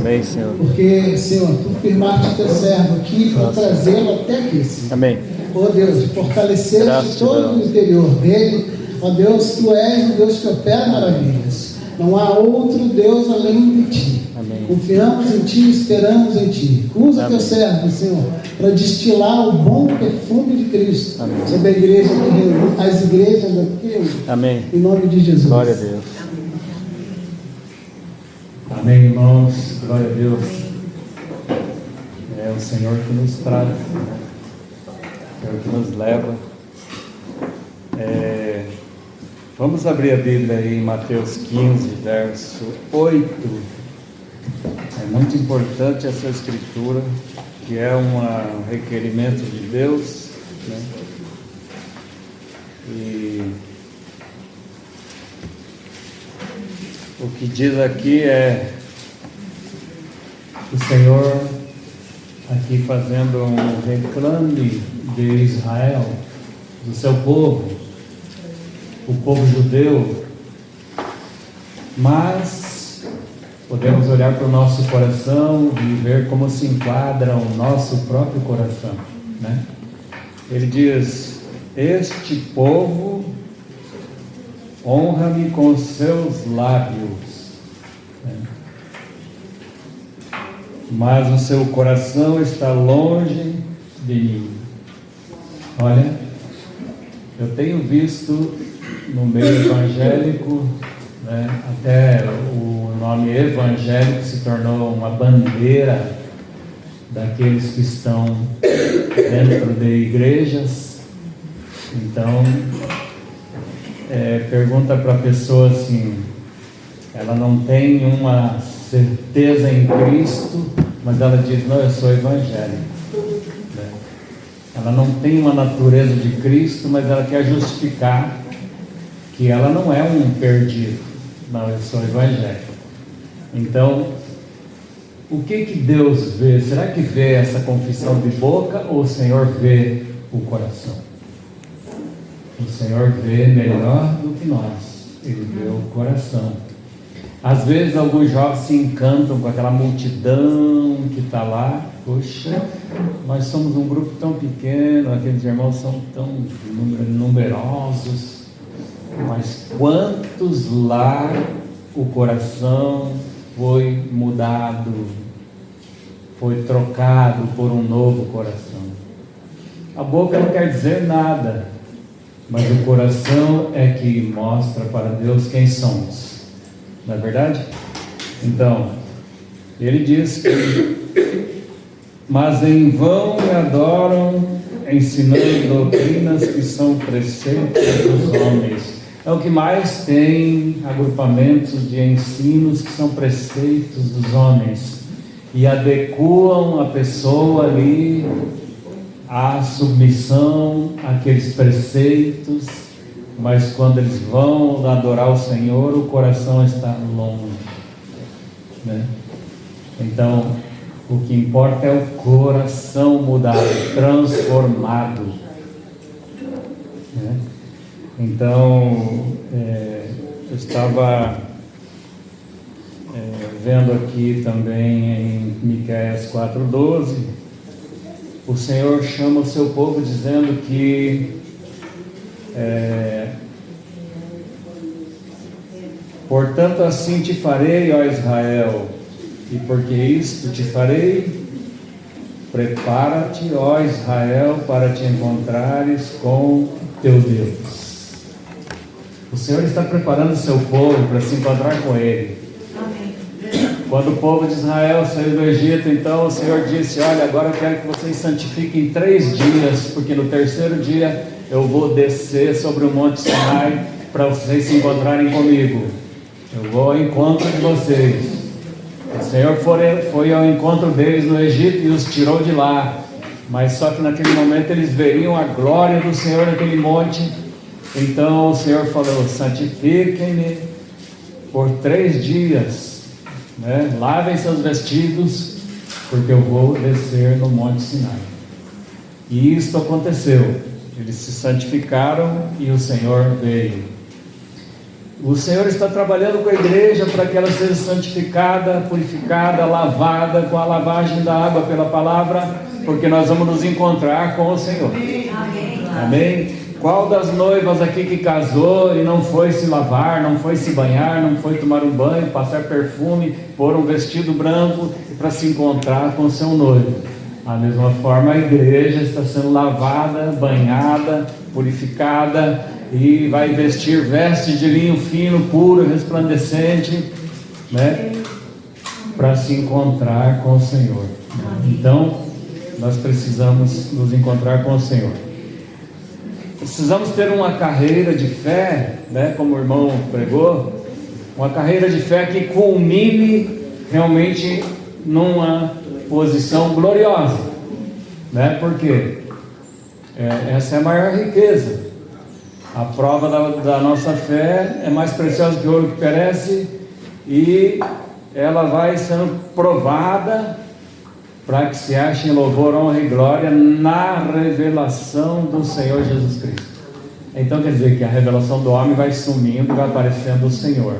Amém, Senhor. Porque, Senhor, Tu firmaste o Teu servo aqui para trazê-lo até aqui, Senhor. Amém. Ó Deus, fortaleceu-te todo o interior dele. Ó Deus, Tu és o Deus que opera maravilhas. Não há outro Deus além de Ti. Amém. Confiamos em Ti, esperamos em Ti. Usa Teu servo, Senhor, para destilar o bom perfume de Cristo. Amém. Sobre a igreja que reúne, as igrejas aqui. Amém. Em nome de Jesus. Glória a Deus. Amém, irmãos. Glória a Deus. É o Senhor que nos traz, é o que nos leva. Vamos abrir a Bíblia aí em Mateus 15, verso 8. É muito importante essa escritura, que é um requerimento de Deus, né? E o que diz aqui é o Senhor aqui fazendo um reclame de Israel, do seu povo, o povo judeu. Mas podemos olhar para o nosso coração e ver como se enquadra o nosso próprio coração, né? Ele diz: este povo honra-me com os seus lábios, né? Mas o seu coração está longe de mim. Olha, eu tenho visto no meio evangélico, né, até o nome evangélico se tornou uma bandeira daqueles que estão dentro de igrejas. Então, pergunta para a pessoa assim, ela não tem uma certeza em Cristo, mas ela diz: não, eu sou evangélico, né? Ela não tem uma natureza de Cristo, mas ela quer justificar que ela não é um perdido. Não, eu sou evangélico. Então, o que Deus vê? Será que vê essa confissão de boca ou o Senhor vê o coração? O Senhor vê melhor do que nós. Ele vê o coração. Às vezes alguns jovens se encantam com aquela multidão que está lá. Poxa, nós somos um grupo tão pequeno, aqueles irmãos são tão numerosos. Mas quantos lá o coração foi mudado, foi trocado por um novo coração? A boca não quer dizer nada, mas o coração é que mostra para Deus quem somos, não é verdade? Então, ele diz que: mas em vão me adoram, ensinando doutrinas que são preceitos dos homens. É o que mais tem, agrupamentos de ensinos que são preceitos dos homens, e adequam a pessoa ali à submissão àqueles preceitos, mas quando eles vão adorar o Senhor, o coração está longe, né? Então, o que importa é o coração mudado, transformado, né? Então, eu estava vendo aqui também em Miqueias 4:12, o Senhor chama o seu povo dizendo que portanto assim te farei, ó Israel, e porque isto te farei, prepara-te, ó Israel, para te encontrares com teu Deus. O Senhor está preparando o seu povo para se encontrar com Ele. Quando o povo de Israel saiu do Egito, então o Senhor disse: olha, agora eu quero que vocês santifiquem 3 dias, porque no terceiro dia eu vou descer sobre o Monte Sinai para vocês se encontrarem comigo. Eu vou ao encontro de vocês. O Senhor foi ao encontro deles no Egito e os tirou de lá, mas só que naquele momento eles veriam a glória do Senhor naquele monte. Então o Senhor falou: santifiquem-me por 3 dias, né? Lavem seus vestidos, porque eu vou descer no Monte Sinai. E isto aconteceu. Eles se santificaram e o Senhor veio. O Senhor está trabalhando com a igreja para que ela seja santificada, purificada, lavada com a lavagem da água pela palavra, porque nós vamos nos encontrar com o Senhor. Amém? Qual das noivas aqui que casou e não foi se lavar, não foi se banhar, não foi tomar um banho, passar perfume, pôr um vestido branco para se encontrar com o seu noivo? Da mesma forma, a igreja está sendo lavada, banhada, purificada, e vai vestir vestes de linho fino, puro, resplandecente, né? Para se encontrar com o Senhor. Então, nós precisamos nos encontrar com o Senhor. Precisamos ter uma carreira de fé, né? Como o irmão pregou, uma carreira de fé que culmine realmente numa posição gloriosa, né? Porque essa é a maior riqueza. A prova da nossa fé é mais preciosa que o ouro que perece, e ela vai sendo provada para que se ache em louvor, honra e glória na revelação do Senhor Jesus Cristo. Então quer dizer que a revelação do homem vai sumindo, vai aparecendo o Senhor.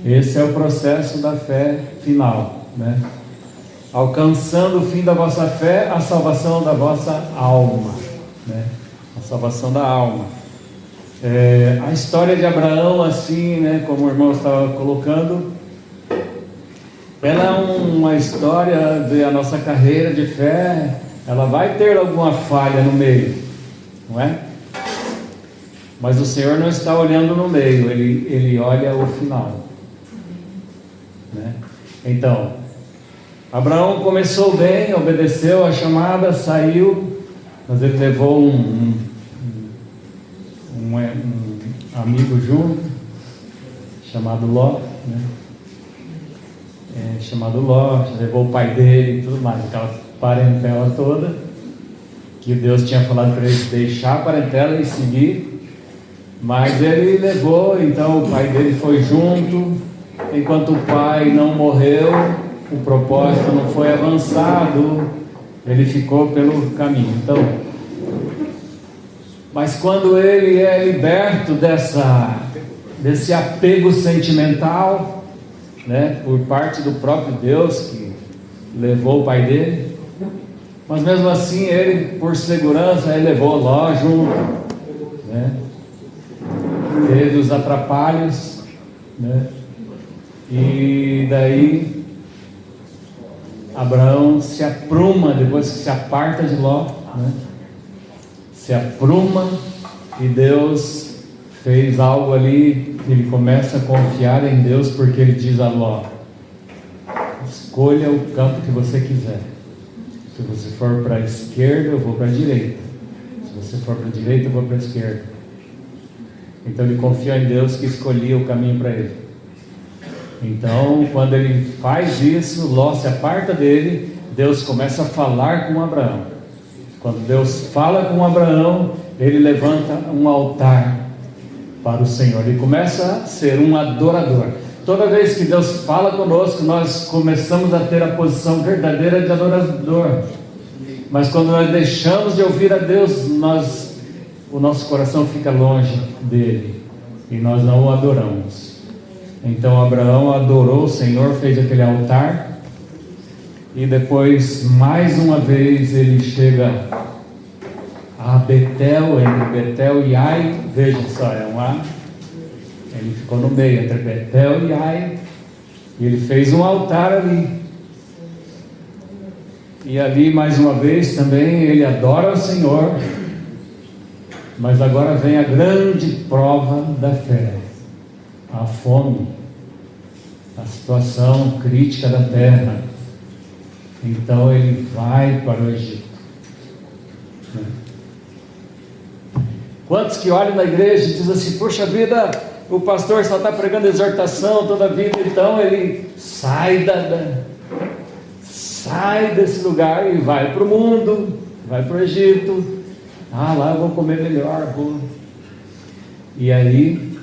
Esse é o processo da fé final, né? Alcançando o fim da vossa fé, a salvação da vossa alma, né? A salvação da alma. A história de Abraão, assim, né, como o irmão estava colocando, ela é uma história da nossa carreira de fé. Ela vai ter alguma falha no meio, não é? Mas o Senhor não está olhando no meio, Ele olha o final, né? Então, Abraão começou bem, obedeceu a chamada, saiu, mas ele levou um amigo junto, chamado Ló, né? Levou o pai dele e tudo mais, aquela parentela toda, que Deus tinha falado para ele deixar a parentela e seguir, mas ele levou. Então o pai dele foi junto. Enquanto o pai não morreu, o propósito não foi avançado, ele ficou pelo caminho. Então, mas quando ele é liberto desse apego sentimental, né, por parte do próprio Deus que levou o pai dele, mas mesmo assim ele, por segurança, ele levou Ló junto, né? Teve os atrapalhos, né? E daí Abraão se apruma, depois que se aparta de Ló, né? Se apruma, e Deus fez algo ali, ele começa a confiar em Deus, porque ele diz a Ló: escolha o campo que você quiser. Se você for para a esquerda, eu vou para a direita. Se você for para a direita, eu vou para a esquerda. Então ele confiou em Deus, que escolhia o caminho para ele. Então, quando ele faz isso, Ló se aparta dele, Deus começa a falar com Abraão. Quando Deus fala com Abraão, ele levanta um altar para o Senhor. Ele começa a ser um adorador. Toda vez que Deus fala conosco, nós começamos a ter a posição verdadeira de adorador. Mas quando nós deixamos de ouvir a Deus, o nosso coração fica longe dele, e nós não o adoramos. Então Abraão adorou o Senhor, fez aquele altar. E depois, mais uma vez, ele chega a Betel, entre Betel e Ai. Veja só, é um A. Ele ficou no meio, entre Betel e Ai. E ele fez um altar ali. E ali, mais uma vez, também, ele adora o Senhor. Mas agora vem a grande prova da fé. A fome. A situação crítica da terra. Então ele vai para o Egito. Quantos que olham na igreja e dizem assim: puxa vida, o pastor só está pregando exortação toda a vida. Então ele sai desse lugar e vai para o mundo, vai para o Egito. Lá eu vou comer melhor. E aí,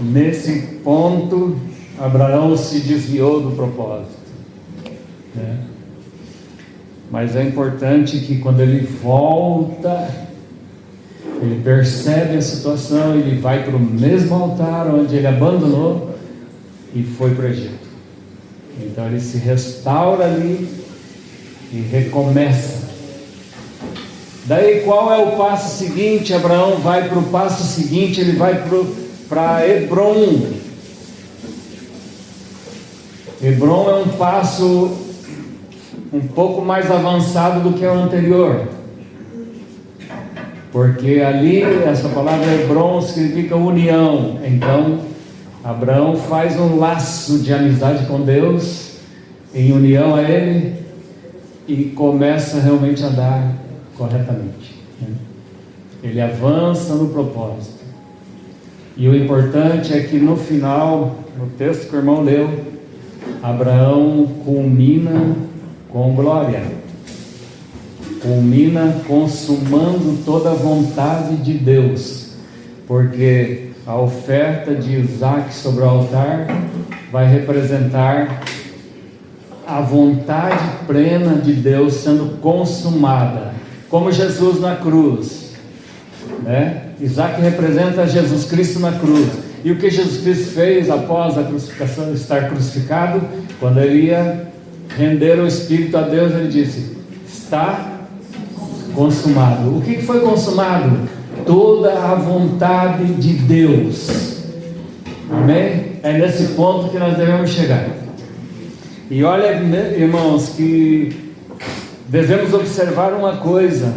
nesse ponto, Abraão se desviou do propósito, né? Mas é importante que quando ele volta, ele percebe a situação, ele vai para o mesmo altar onde ele abandonou e foi para o Egito. Então ele se restaura ali e recomeça. Daí qual é o passo seguinte? Abraão vai para o passo seguinte, ele vai para Hebrom. Hebrom é um passo um pouco mais avançado do que o anterior, porque ali essa palavra Hebrom significa união. Então Abraão faz um laço de amizade com Deus, em união a Ele, e começa realmente a andar corretamente, né? Ele avança no propósito. E o importante é que no final, no texto que o irmão leu, Abraão culmina com glória, culmina consumando toda a vontade de Deus, porque a oferta de Isaac sobre o altar vai representar a vontade plena de Deus sendo consumada, como Jesus na cruz, né? Isaac representa Jesus Cristo na cruz. E o que Jesus Cristo fez após a crucificação, estar crucificado, quando ele ia render o Espírito a Deus, ele disse: está consumado. O que foi consumado? Toda a vontade de Deus. Amém? É nesse ponto que nós devemos chegar. E olha, irmãos, que devemos observar uma coisa.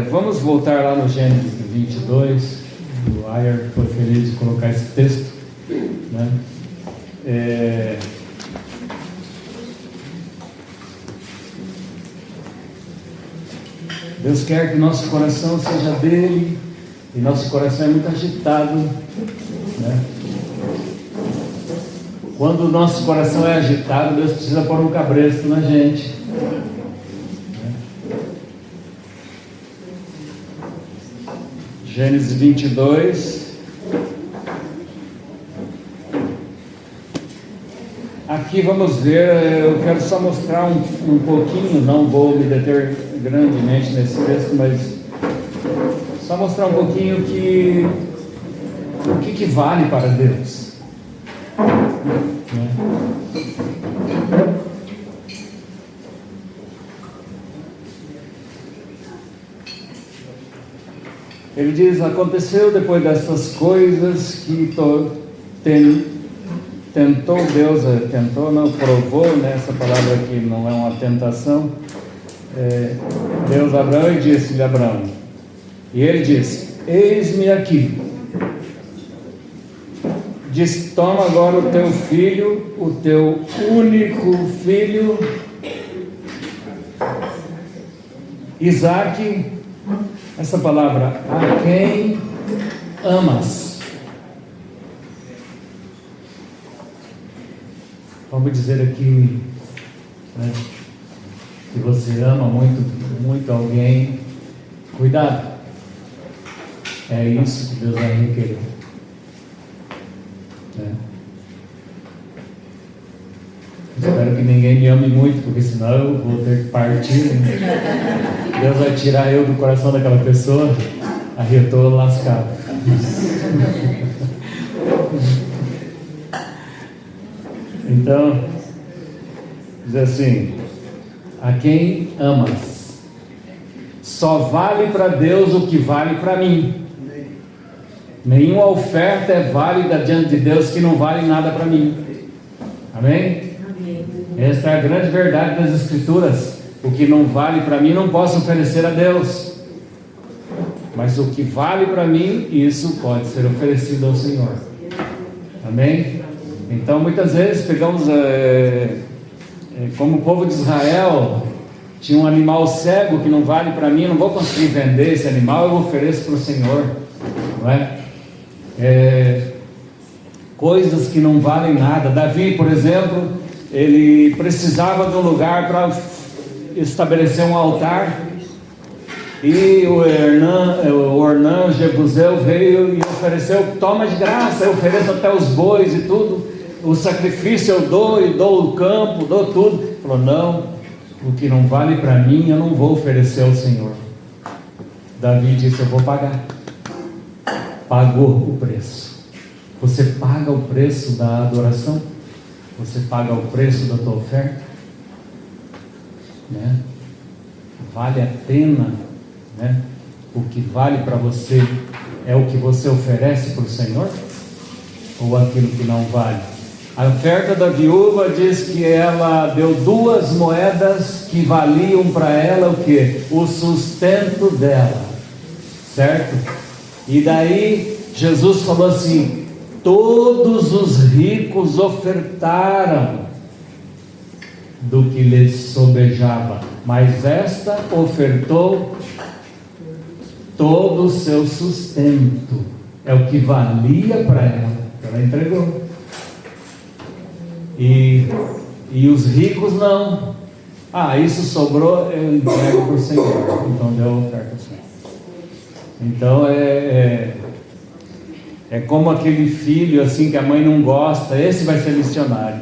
Vamos voltar lá no Gênesis 22. O Ayer foi feliz de colocar esse texto, né? Deus quer que nosso coração seja dele, e nosso coração é muito agitado, né? Quando o nosso coração é agitado, Deus precisa pôr um cabresto na gente, né? Gênesis 22. Aqui vamos ver, eu quero só mostrar um pouquinho, não vou me deter grandemente nesse texto, mas só mostrar um pouquinho o que vale para Deus, né? Ele diz: aconteceu depois dessas coisas que tentou Deus, provou, né? Essa palavra aqui não é uma tentação. Deus a Abraão e disse-lhe: Abraão, e ele disse: eis-me aqui. Diz: toma agora o teu filho, o teu único filho, Isaque, essa palavra, a quem amas. Vamos dizer aqui, né, que você ama muito, muito alguém. Cuidado, é isso que Deus vai requerer, né? Espero que ninguém me ame muito, porque senão eu vou ter que partir, né? Deus vai tirar eu do coração daquela pessoa, aí eu estou lascado. Então, diz assim: a quem amas. Só vale para Deus o que vale para mim. Nenhuma oferta é válida diante de Deus que não vale nada para mim. Amém? Esta é a grande verdade das Escrituras. O que não vale para mim não posso oferecer a Deus, mas o que vale para mim, isso pode ser oferecido ao Senhor. Amém? Então muitas vezes pegamos como o povo de Israel tinha um animal cego que não vale para mim, eu não vou conseguir vender esse animal, eu ofereço para o Senhor, não é? Coisas que não valem nada. Davi, por exemplo, ele precisava de um lugar para estabelecer um altar, e o Ornã Jebuseu veio e ofereceu: toma de graça, eu ofereço até os bois e tudo, o sacrifício eu dou, e dou o campo, dou tudo. Ele falou: não, o que não vale para mim eu não vou oferecer ao Senhor. Davi disse: eu vou pagar. Pagou o preço. Você paga o preço da adoração? Você paga o preço da tua oferta? Né? Vale a pena, né? O que vale para você é o que você oferece para o Senhor? Ou aquilo que não vale? A oferta da viúva diz que ela deu 2 moedas que valiam para ela o quê? O sustento dela, certo? E daí Jesus falou assim: todos os ricos ofertaram do que lhes sobejava, mas esta ofertou todo o seu sustento, é o que valia para ela, ela entregou. E os ricos não. Isso sobrou, eu entrego para o Senhor. Então deu a oferta ao Senhor. Então é como aquele filho assim que a mãe não gosta, esse vai ser missionário.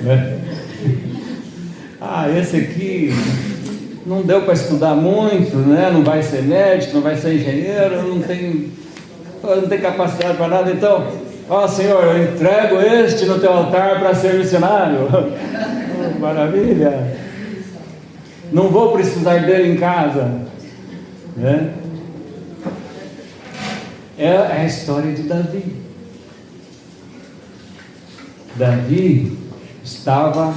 Né? Esse aqui não deu para estudar muito, né? Não vai ser médico, não vai ser engenheiro, não tem capacidade para nada. Então, Senhor, eu entrego este no teu altar para ser missionário. Maravilha. Não vou precisar dele em casa, né? É a história de Davi. Davi estava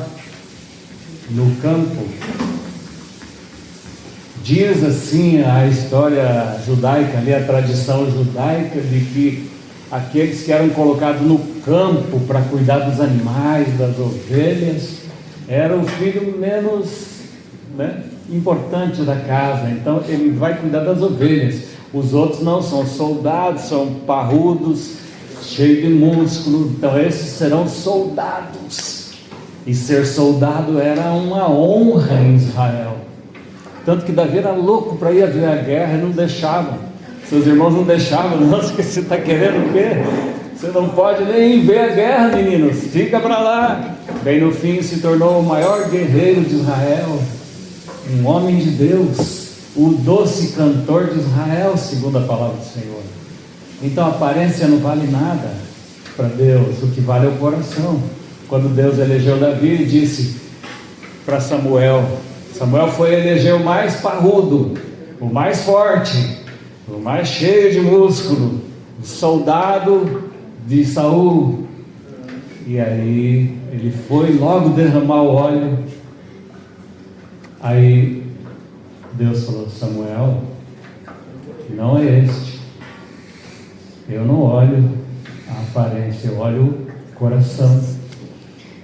no campo. Diz assim a história judaica, ali a tradição judaica, de que aqueles que eram colocados no campo para cuidar dos animais, das ovelhas, era o filho menos, né, importante da casa. Então ele vai cuidar das ovelhas. Os outros não, são soldados, são parrudos, cheios de músculo. Então esses serão soldados. E ser soldado era uma honra em Israel. Tanto que Davi era louco para ir ver a guerra e não deixavam. Seus irmãos não deixavam. Nossa, que você está querendo o quê? Você não pode nem ver a guerra, meninos. Fica para lá. Bem no fim se tornou o maior guerreiro de Israel, um homem de Deus, o doce cantor de Israel, segundo a palavra do Senhor. Então a aparência não vale nada para Deus. O que vale é o coração. Quando Deus elegeu Davi, ele disse para Samuel foi eleger o mais parrudo, o mais forte, o mais cheio de músculo, o soldado de Saul. E aí ele foi logo derramar o óleo. Aí Deus falou: Samuel, não é este. Eu não olho a aparência, eu olho o coração.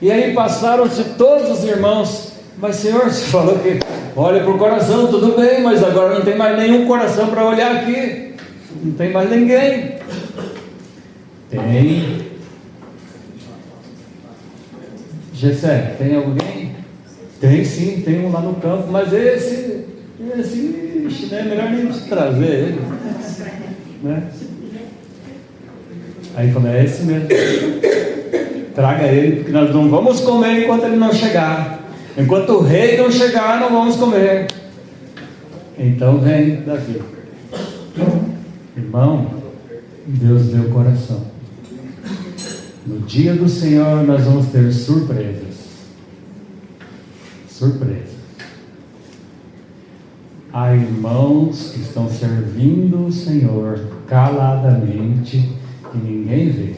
E aí passaram-se todos os irmãos. Mas Senhor, você falou que olha para o coração, tudo bem, mas agora não tem mais nenhum coração para olhar aqui. Não tem mais ninguém. Tem. Gessé, tem alguém? Tem sim, tem um lá no campo, mas esse ixi, né, melhor nem te trazer ele, né? Aí falou: é esse mesmo. Traga ele, porque nós não vamos comer enquanto ele não chegar. Enquanto o rei não chegar, não vamos comer. Então vem Davi. Irmão, Deus deu o coração. No dia do Senhor nós vamos ter surpresas. Surpresas. Há irmãos que estão servindo o Senhor caladamente e ninguém vê.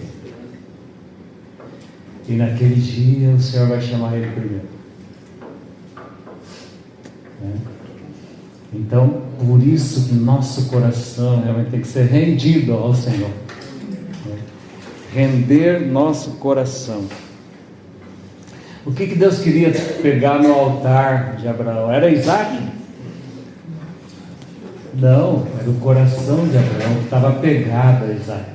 E naquele dia o Senhor vai chamar ele primeiro. Então, por isso que nosso coração realmente tem que ser rendido ao Senhor. Render nosso coração. O que Deus queria pegar no altar de Abraão? Era Isaac? Não, era o coração de Abraão que estava pegado a Isaac.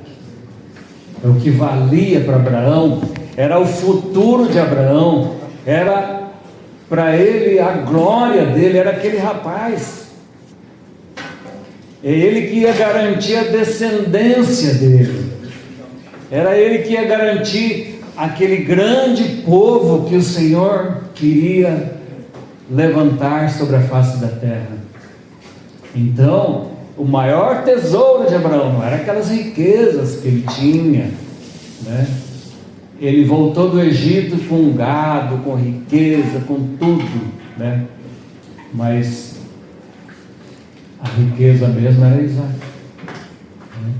O que valia para Abraão era o futuro de Abraão, era para ele a glória dele, era aquele rapaz. É ele que ia garantir a descendência dele, era ele que ia garantir aquele grande povo que o Senhor queria levantar sobre a face da terra. Então, o maior tesouro de Abraão não era aquelas riquezas que ele tinha, né? Ele voltou do Egito com gado, com riqueza, com tudo, né? Mas a riqueza mesmo era Isaac, né?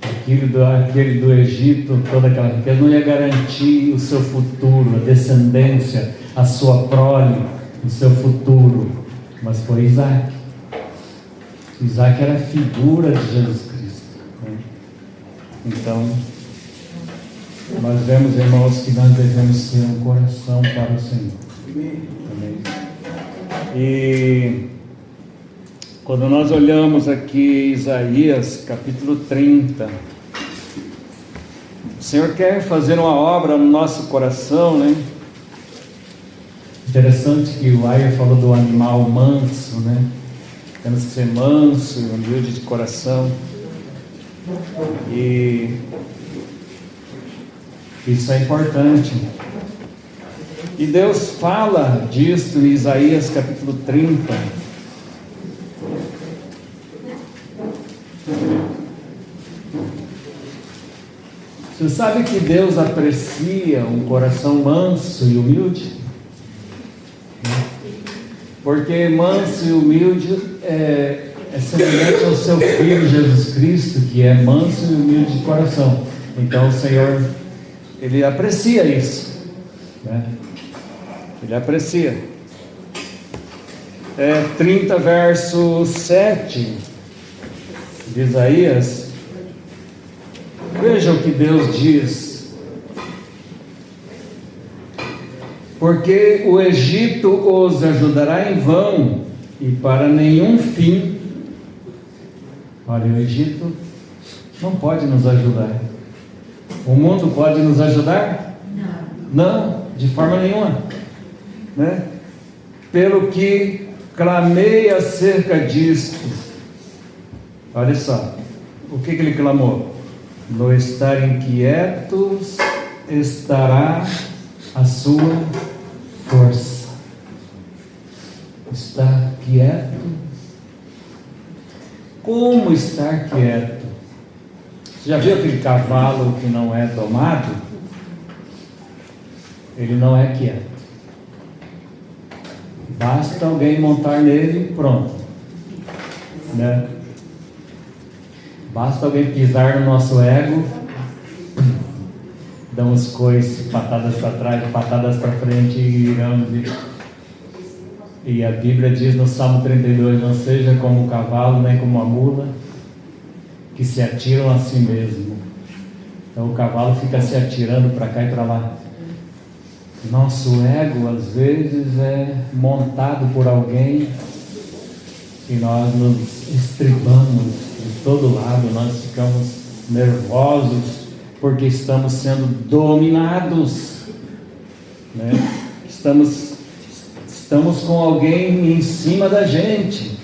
Aquele do Egito, toda aquela riqueza não ia garantir o seu futuro, a descendência, a sua prole, o seu futuro, mas foi Isaac. Isaac era a figura de Jesus Cristo, né? Então, nós vemos, irmãos, que nós devemos ter um coração para o Senhor. Amém? E quando nós olhamos aqui Isaías capítulo 30, o Senhor quer fazer uma obra no nosso coração, né? Interessante que o Ayer falou do animal manso, né? Temos que ser manso e humilde de coração. E isso é importante. E Deus fala disso em Isaías capítulo 30. Você sabe que Deus aprecia um coração manso e humilde? Porque manso e humilde é semelhante ao seu Filho Jesus Cristo, que é manso e humilde de coração. Então o Senhor, Ele aprecia isso, né? Ele aprecia. 30 verso 7 de Isaías. Veja o que Deus diz: porque o Egito os ajudará em vão e para nenhum fim. Olha, o Egito não pode nos ajudar. O mundo pode nos ajudar? Não, de forma nenhuma, né? Pelo que clamei acerca disto. Olha só, o que ele clamou? No estar inquietos estará a sua força. Estar quieto. Como estar quieto? Você já viu aquele cavalo que não é domado? Ele não é quieto. Basta alguém montar nele e pronto, né? Basta alguém pisar no nosso ego, damos coices, patadas para trás, patadas para frente e iramos. E a Bíblia diz no Salmo 32, não seja como o cavalo, nem como a mula, que se atiram a si mesmo. Então o cavalo fica se atirando para cá e para lá. Nosso ego às vezes é montado por alguém e nós nos estribamos de todo lado, nós ficamos nervosos porque estamos sendo dominados, né? Estamos com alguém em cima da gente.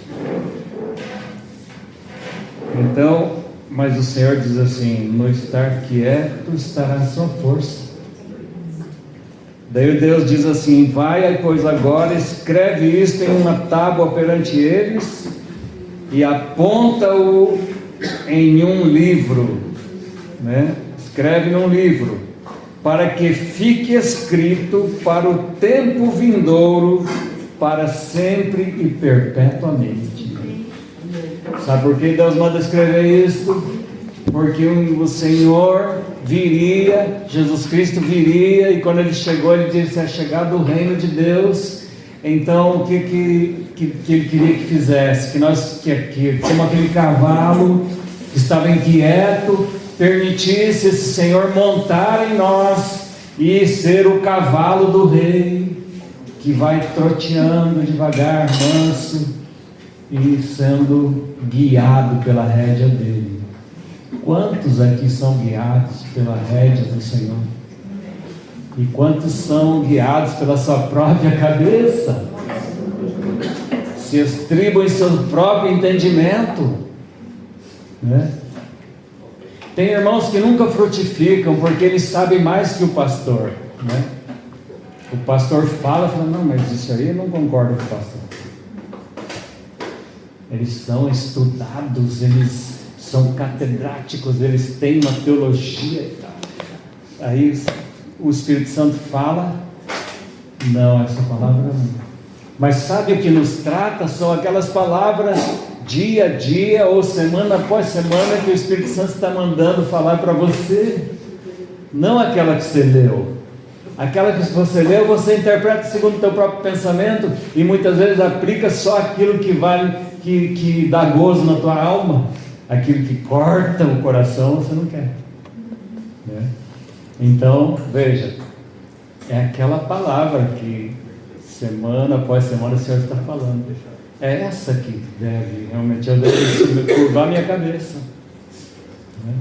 Então, mas o Senhor diz assim: no estar quieto estará a sua força. Daí Deus diz assim: vai, pois agora escreve isto em uma tábua perante eles e aponta-o em um livro, né? Escreve num livro, para que fique escrito para o tempo vindouro, para sempre e perpetuamente. Sabe por que Deus manda escrever isso? Porque o Senhor viria, Jesus Cristo viria, e quando Ele chegou, Ele disse: é chegado o reino de Deus. Então o que Ele queria que fizesse? Que como aquele cavalo que estava inquieto, permitisse esse Senhor montar em nós e ser o cavalo do rei, que vai troteando devagar, manso, e sendo guiado pela rédea dele. Quantos aqui são guiados pela rédea do Senhor? E quantos são guiados pela sua própria cabeça? Se estribam em seu próprio entendimento, né? Tem irmãos que nunca frutificam porque eles sabem mais que o pastor, né? O pastor fala, não, mas isso aí eu não concordo com o pastor. eles são estudados, eles são catedráticos, eles têm uma teologia e tal. Aí o Espírito Santo fala, não, essa palavra não. Mas sabe o que nos trata? São aquelas palavras dia a dia ou semana após semana que o Espírito Santo está mandando falar para você. Não aquela que você leu. Aquela que você leu, você interpreta segundo o teu próprio pensamento e muitas vezes aplica só aquilo que vale, que dá gozo na tua alma. Aquilo que corta o coração, você não quer, né? Então, veja, é aquela palavra que semana após semana o Senhor está falando. É essa que deve, realmente, eu devo curvar minha cabeça, né?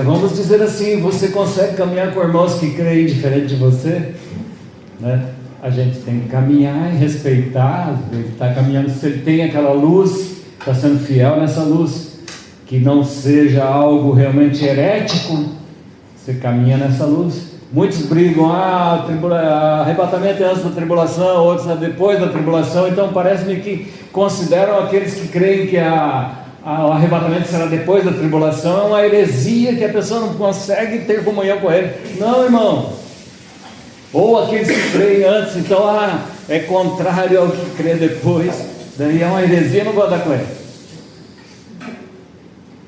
Vamos dizer assim, você consegue caminhar com irmãos que creem diferente de você, né? A gente tem que caminhar e respeitar, ele está caminhando, se ele tem aquela luz, está sendo fiel nessa luz, que não seja algo realmente herético, você caminha nessa luz. Muitos brigam, arrebatamento é antes da tribulação, outros é depois da tribulação, então parece-me que consideram aqueles que creem que o arrebatamento será depois da tribulação, é uma heresia que a pessoa não consegue ter comunhão com ele. Não, irmão. Ou aqueles que creem antes, então é contrário ao que crê depois. Daí é uma heresia, não vou dar com ele.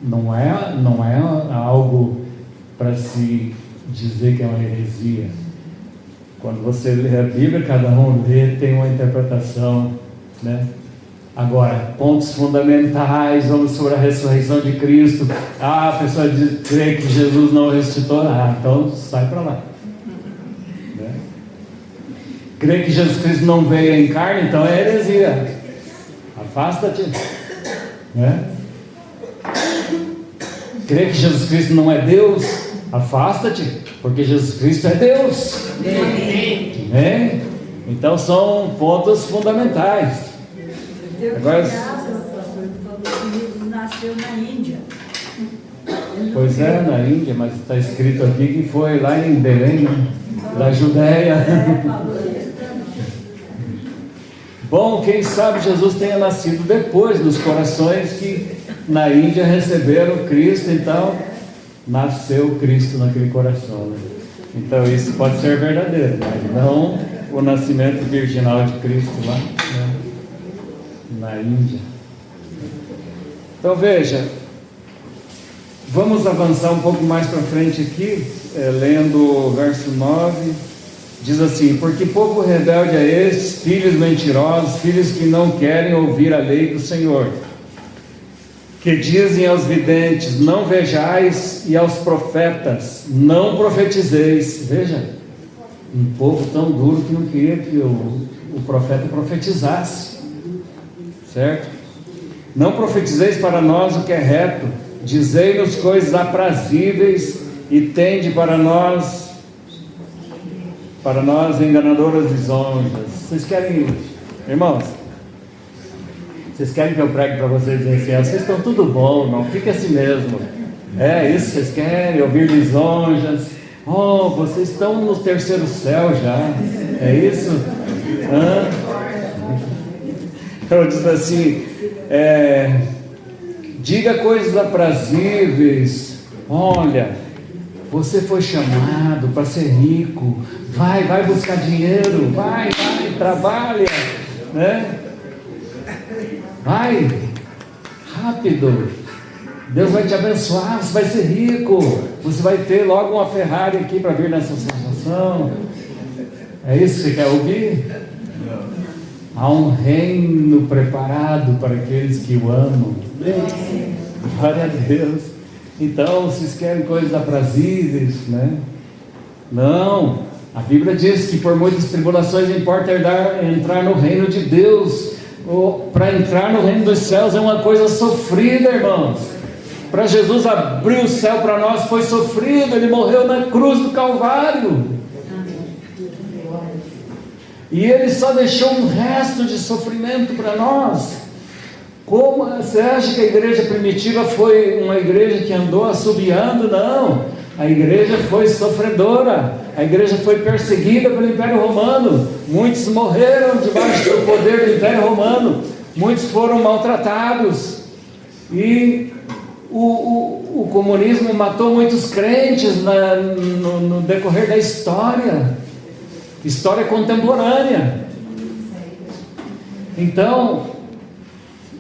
Não é algo para se dizer que é uma heresia. Quando você lê a Bíblia, cada um lê, tem uma interpretação, né? Agora, pontos fundamentais, vamos sobre a ressurreição de Cristo. A pessoa crê que Jesus não ressuscitou, então sai para lá, né? Crê que Jesus Cristo não veio em carne, então é heresia. Afasta-te, né? Crê que Jesus Cristo não é Deus? Afasta-te, porque Jesus Cristo é Deus. Amém? Então são pontos fundamentais. Agora, nasceu na Índia. Pois é, na Índia, mas está escrito aqui que foi lá em Belém, né? Da Judéia. Bom, quem sabe Jesus tenha nascido depois dos corações que na Índia receberam Cristo, então nasceu Cristo naquele coração, né? Então isso pode ser verdadeiro, mas não o nascimento virginal de Cristo lá, né? Na Índia. Então veja, vamos avançar um pouco mais para frente aqui, lendo o verso 9. Diz assim: porque povo rebelde é estes, filhos mentirosos, filhos que não querem ouvir a lei do Senhor, que dizem aos videntes, não vejais, e aos profetas, não profetizeis. Veja, um povo tão duro que não queria que o profeta profetizasse, certo? Não profetizeis para nós o que é reto, dizei-nos coisas aprazíveis, e tende para nós enganadoras lisonjas. Vocês querem, irmãos, vocês querem que eu pregue para vocês assim, vocês estão tudo bom, não, fica assim mesmo. É isso, vocês querem ouvir lisonjas. Oh, vocês estão no terceiro céu já. É isso? Então diz assim, diga coisas aprazíveis. Olha, você foi chamado para ser rico. Vai buscar dinheiro. Vai, trabalha, né? Vai, rápido. Deus vai te abençoar, você vai ser rico. Você vai ter logo uma Ferrari aqui para vir nessa situação. É isso que você quer ouvir? Há um reino preparado para aqueles que o amam. Glória a Deus. Então, vocês querem coisas aprazíveis, né? Não, a Bíblia diz que por muitas tribulações importa entrar no reino de Deus. Para entrar no reino dos céus é uma coisa sofrida, irmãos. Para Jesus abrir o céu para nós foi sofrido. Ele morreu na cruz do Calvário, e Ele só deixou um resto de sofrimento para nós. Como você acha que a igreja primitiva foi uma igreja que andou assobiando? Não, A igreja foi sofredora, a igreja foi perseguida pelo Império Romano, muitos morreram debaixo do poder do Império Romano, muitos foram maltratados, e o comunismo matou muitos crentes no decorrer da história contemporânea. Então,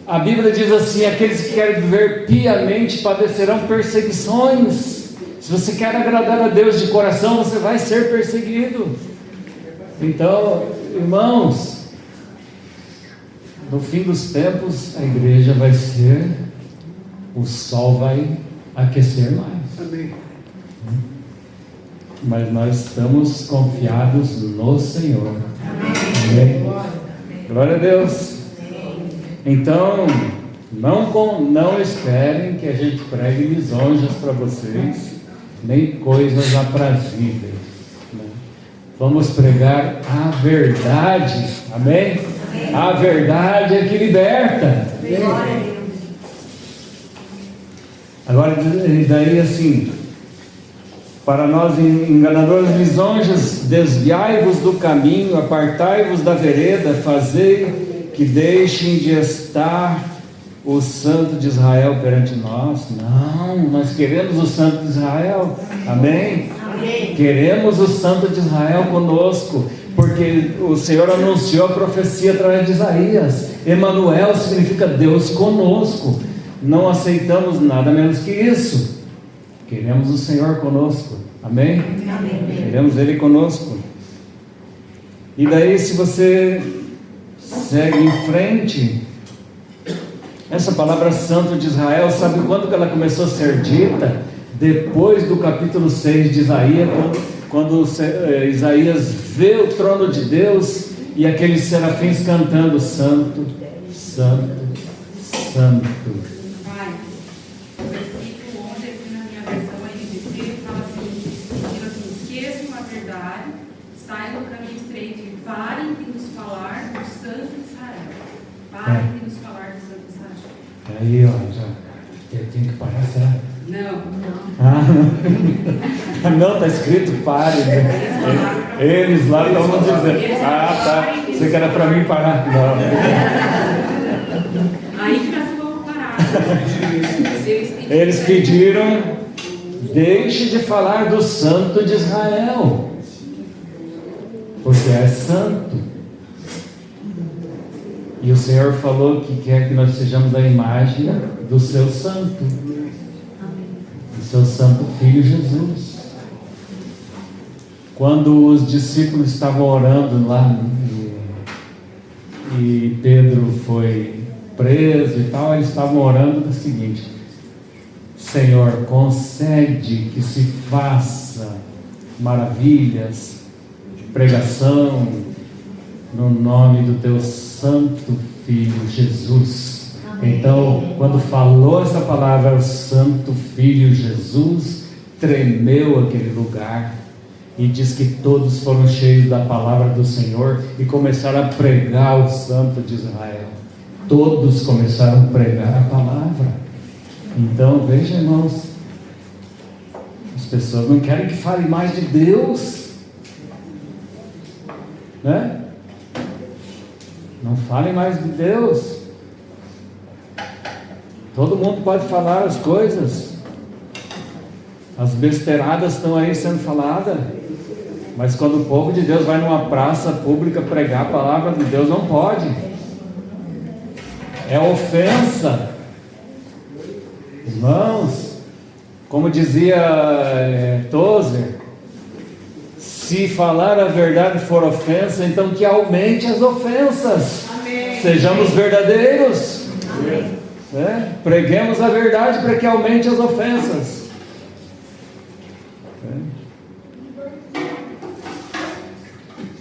a Bíblia diz assim: aqueles que querem viver piamente padecerão perseguições. Se você quer agradar a Deus de coração, você vai ser perseguido. Então, irmãos, no fim dos tempos, a igreja vai ser, o sol vai aquecer mais. Amém. Mas nós estamos confiados no Senhor. Amém. Glória a Deus. Então, não esperem que a gente pregue lisonjas para vocês, nem coisas aprazíveis, né? Vamos pregar a verdade. Amém? A verdade é que liberta. Agora, daí assim: para nós enganadores lisonjas, desviai-vos do caminho, apartai-vos da vereda, fazei que deixem de estar o Santo de Israel perante nós. Não, nós queremos o Santo de Israel. Amém? Amém. Queremos o Santo de Israel conosco, porque o Senhor anunciou a profecia através de Isaías. Emanuel significa Deus conosco. Não aceitamos nada menos que isso. Queremos o Senhor conosco. Amém? Amém. Queremos Ele conosco. E daí, se você segue em frente, essa palavra Santo de Israel, sabe quando que ela começou a ser dita? Depois do capítulo 6 de Isaías, quando Isaías vê o trono de Deus e aqueles serafins cantando: Santo, Santo, Santo. Pai, o versículo 11 aqui na minha versão NVT fala assim: esqueçam a verdade, saiam do caminho estreito e parem de nos falar do Santo de Israel. Parem de nos falar do Santo de Israel. Aí, ó, já eu tenho que parar, será? Não. Não, está escrito pare. Eles lá estão dizendo: tá, você quer para mim parar? Não. Aí que nós vamos parar. Eles pediram: deixe de falar do Santo de Israel, porque é santo. E o Senhor falou que quer que nós sejamos a imagem do seu santo, do seu santo Filho Jesus. Quando os discípulos estavam orando lá e Pedro foi preso e tal, eles estavam orando o seguinte: Senhor, concede que se faça maravilhas, pregação no nome do teu santo Filho Jesus. Amém. Então, quando falou essa palavra, o santo Filho Jesus, tremeu aquele lugar, e diz que todos foram cheios da palavra do Senhor e começaram a pregar o Santo de Israel. Todos começaram a pregar a palavra. Então, veja, irmãos, as pessoas não querem que fale mais de Deus, né? Não falem mais de Deus. Todo mundo pode falar as coisas, as besteiradas estão aí sendo faladas, mas quando o povo de Deus vai numa praça pública pregar a palavra de Deus, não pode. É ofensa. Irmãos, como dizia Tozer, se falar a verdade for ofensa, então que aumente as ofensas. Amém. Sejamos verdadeiros. Amém. Preguemos a verdade para que aumente as ofensas.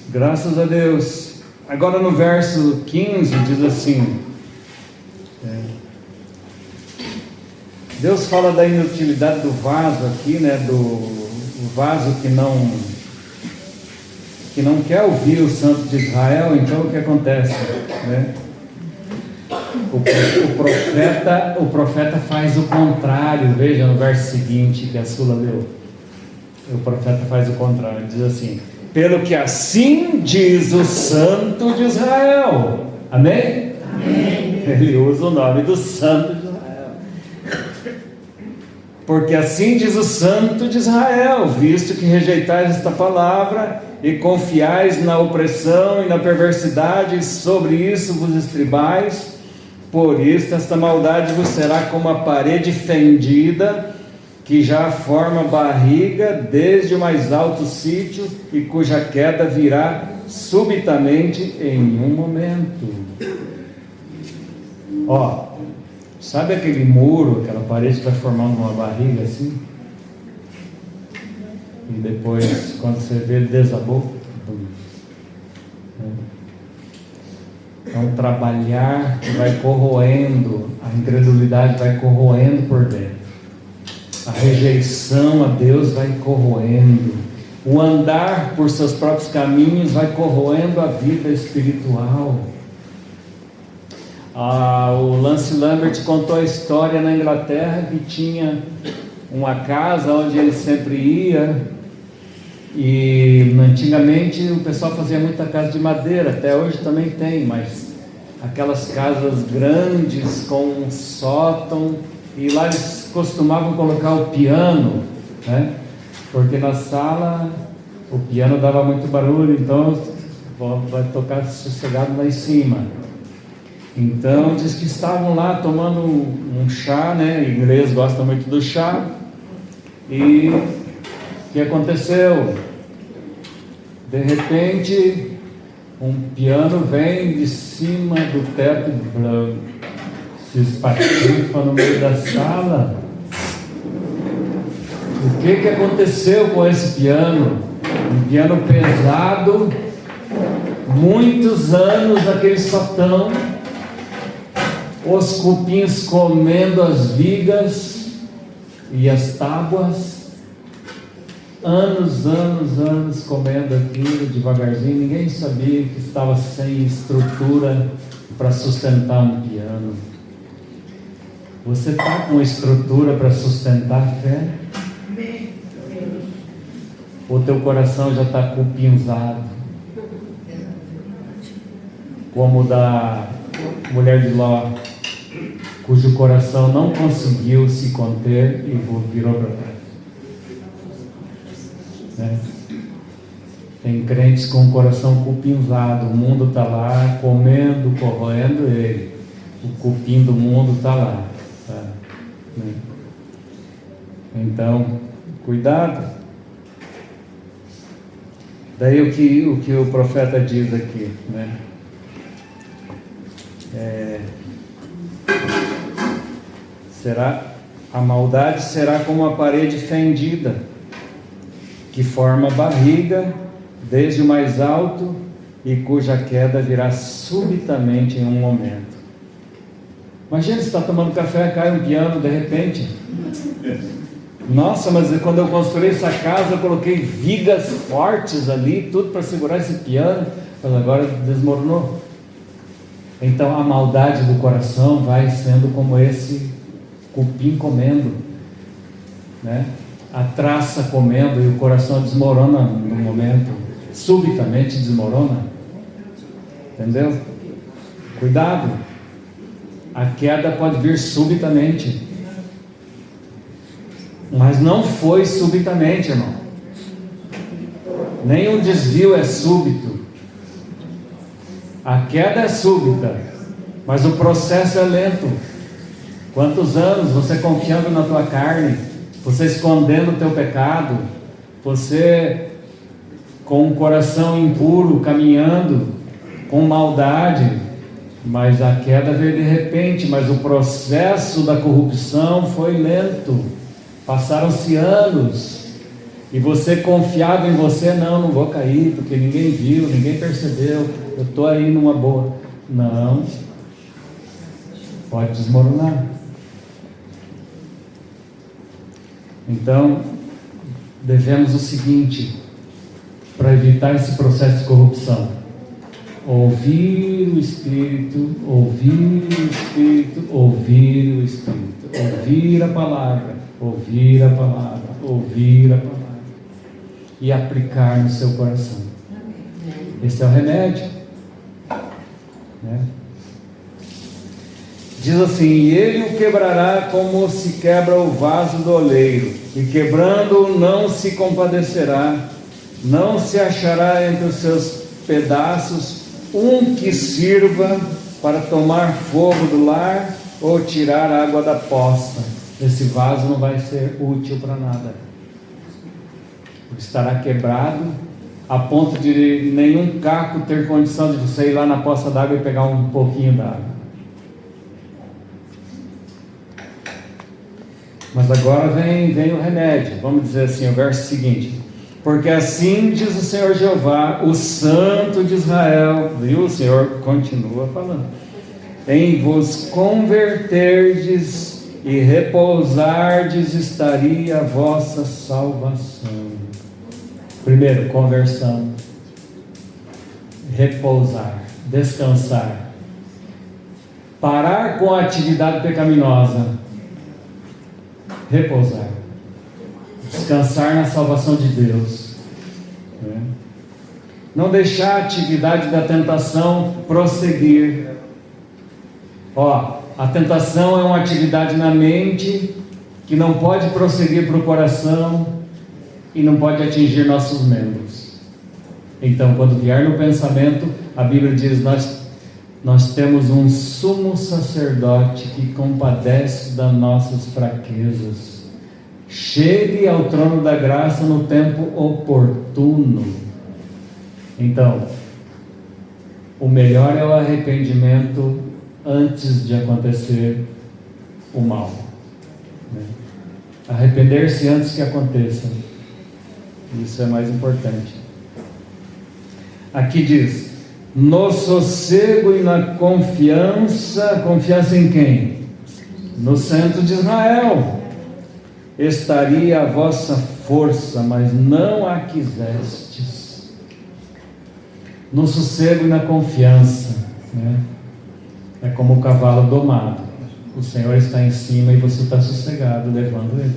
Graças a Deus. Agora no verso 15 diz assim: Deus fala da inutilidade do vaso aqui, né? Do vaso que não quer ouvir o Santo de Israel. Então o que acontece, né? O profeta faz o contrário. Veja no verso seguinte que a Sula leu: o profeta faz o contrário, ele diz assim: pelo que assim diz o Santo de Israel. Amém? Amém. Ele usa o nome do Santo de Israel. Porque assim diz o Santo de Israel: visto que rejeitais esta palavra e confiais na opressão e na perversidade, sobre isso vos estribais, por isso esta maldade vos será como a parede fendida, que já forma barriga desde o mais alto sítio e cuja queda virá subitamente em um momento. Ó, sabe aquele muro, aquela parede que vai formando uma barriga assim? E depois, quando você vê, ele desabou. Então, trabalhar que vai corroendo, a incredulidade vai corroendo por dentro. A rejeição a Deus vai corroendo. O andar por seus próprios caminhos vai corroendo a vida espiritual. O Lance Lambert contou a história na Inglaterra que tinha uma casa onde ele sempre ia, e antigamente o pessoal fazia muita casa de madeira, até hoje também tem, mas aquelas casas grandes com um sótão, e lá eles costumavam colocar o piano, né? Porque na sala o piano dava muito barulho, então vai tocar sossegado lá em cima. Então diz que estavam lá tomando um chá, né? O inglês gosta muito do chá. E o que aconteceu? De repente um piano vem de cima do teto branco, se espatifa no meio da sala. O que aconteceu com esse piano? Um piano pesado, muitos anos naquele sotão, os cupins comendo as vigas e as tábuas, anos comendo aquilo devagarzinho. Ninguém sabia que estava sem estrutura para sustentar um piano. Você está com estrutura para sustentar a fé? O teu coração já está cupinzado, como o da mulher de Ló, cujo coração não conseguiu se conter e virou para trás, né? Tem crentes com o coração cupinzado, o mundo está lá comendo, corroendo ele, o cupim do mundo está lá, tá? Né? Então, cuidado. Daí o que o profeta diz aqui, né? A maldade será como a parede fendida, que forma barriga desde o mais alto e cuja queda virá subitamente em um momento. Imagina, você está tomando café, cai um piano de repente. Nossa, mas quando eu construí essa casa eu coloquei vigas fortes ali, tudo para segurar esse piano, mas agora desmoronou. Então a maldade do coração vai sendo como esse cupim comendo, né? A traça comendo, e o coração desmorona no momento, subitamente desmorona. Entendeu? Cuidado, a queda pode vir subitamente, mas não foi subitamente, irmão. Nenhum desvio é súbito. A queda é súbita, mas o processo é lento. Quantos anos você confiando na tua carne, você escondendo o teu pecado, você com um coração impuro, caminhando com maldade, mas a queda veio de repente, mas o processo da corrupção foi lento. Passaram-se anos, e você confiado em você, não vou cair, porque ninguém viu, ninguém percebeu, eu estou aí numa boa. Não, pode desmoronar. Então, devemos o seguinte, para evitar esse processo de corrupção: ouvir o Espírito, ouvir o Espírito, ouvir o Espírito, ouvir a palavra, ouvir a palavra, ouvir a palavra. e aplicar no seu coração. Esse é o remédio, né? Diz assim: e ele o quebrará como se quebra o vaso do oleiro, e quebrando-o não se compadecerá, não se achará entre os seus pedaços um que sirva para tomar fogo do lar ou tirar água da poça. Esse vaso não vai ser útil para nada, estará quebrado a ponto de nenhum caco ter condição de você ir lá na poça d'água e pegar um pouquinho d'água. Mas agora vem o remédio. Vamos dizer assim, o verso seguinte: porque assim diz o Senhor Jeová, o Santo de Israel, viu? O Senhor continua falando: em vos converterdes e repousardes estaria a vossa salvação. Primeiro, conversão, repousar, descansar, parar com a atividade pecaminosa, repousar, descansar na salvação de Deus, né? Não deixar a atividade da tentação prosseguir. A tentação é uma atividade na mente que não pode prosseguir para o coração e não pode atingir nossos membros. Então, quando vier no pensamento, a Bíblia diz: nós temos um sumo sacerdote que compadece das nossas fraquezas. Chegue ao trono da graça no tempo oportuno. Então, o melhor é o arrependimento antes de acontecer o mal, né? Arrepender-se antes que aconteça. Isso é mais importante. Aqui diz: no sossego e na confiança. Confiança em quem? No Santo de Israel. Estaria a vossa força, mas não a quisestes. No sossego e na confiança, né? É como o cavalo domado. O Senhor está em cima e você está sossegado, levando ele.